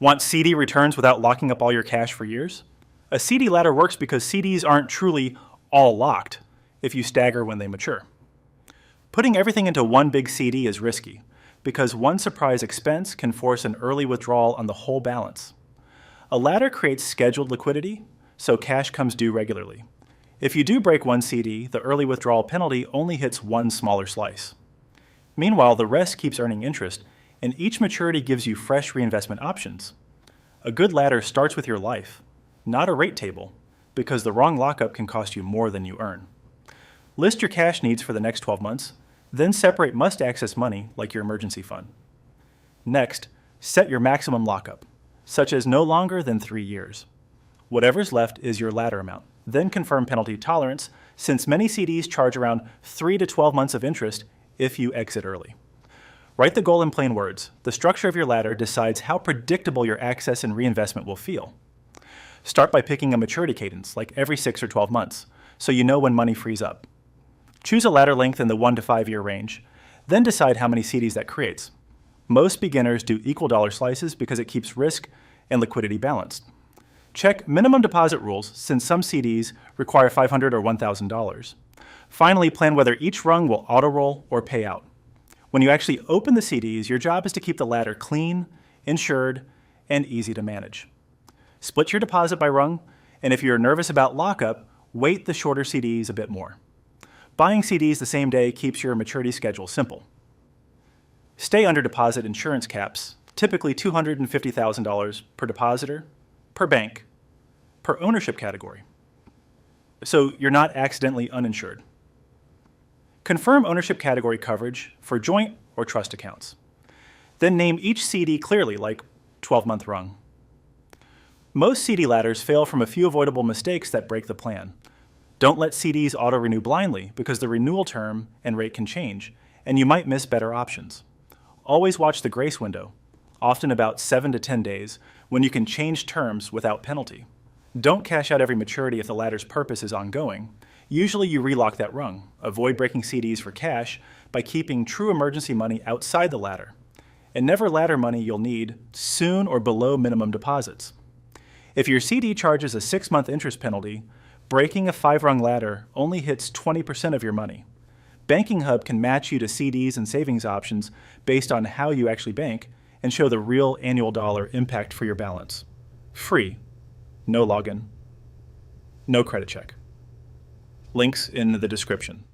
Want CD returns without locking up all your cash for years? A CD ladder works because CDs aren't truly all locked if you stagger when they mature. Putting everything into one big CD is risky because one surprise expense can force an early withdrawal on the whole balance. A ladder creates scheduled liquidity, so cash comes due regularly. If you do break one CD, the early withdrawal penalty only hits one smaller slice. Meanwhile, the rest keeps earning interest, and each maturity gives you fresh reinvestment options. A good ladder starts with your life, not a rate table, because the wrong lockup can cost you more than you earn. List your cash needs for the next 12 months, then separate must-access money like your emergency fund. Next, set your maximum lockup, such as no longer than 3 years. Whatever's left is your ladder amount. Then confirm penalty tolerance, since many CDs charge around 3 to 12 months of interest if you exit early. Write the goal in plain words. The structure of your ladder decides how predictable your access and reinvestment will feel. Start by picking a maturity cadence, like every 6 or 12 months, so you know when money frees up. Choose a ladder length in the 1 to 5 year range, then decide how many CDs that creates. Most beginners do equal dollar slices because it keeps risk and liquidity balanced. Check minimum deposit rules, since some CDs require $500 or $1,000. Finally, plan whether each rung will auto-roll or pay out. When you actually open the CDs, your job is to keep the ladder clean, insured, and easy to manage. Split your deposit by rung, and if you're nervous about lockup, weight the shorter CDs a bit more. Buying CDs the same day keeps your maturity schedule simple. Stay under deposit insurance caps, typically $250,000 per depositor, per bank, per ownership category, so you're not accidentally uninsured. Confirm ownership category coverage for joint or trust accounts. Then name each CD clearly, like 12-month rung. Most CD ladders fail from a few avoidable mistakes that break the plan. Don't let CDs auto-renew blindly because the renewal term and rate can change, and you might miss better options. Always watch the grace window, often about 7 to 10 days, when you can change terms without penalty. Don't cash out every maturity if the ladder's purpose is ongoing. Usually you relock that rung. Avoid breaking CDs for cash by keeping true emergency money outside the ladder. And never ladder money you'll need soon or below minimum deposits. If your CD charges a 6-month interest penalty, breaking a 5-rung ladder only hits 20% of your money. BankingHub can match you to CDs and savings options based on how you actually bank and show the real annual dollar impact for your balance. Free. No login. No credit check. Links in the description.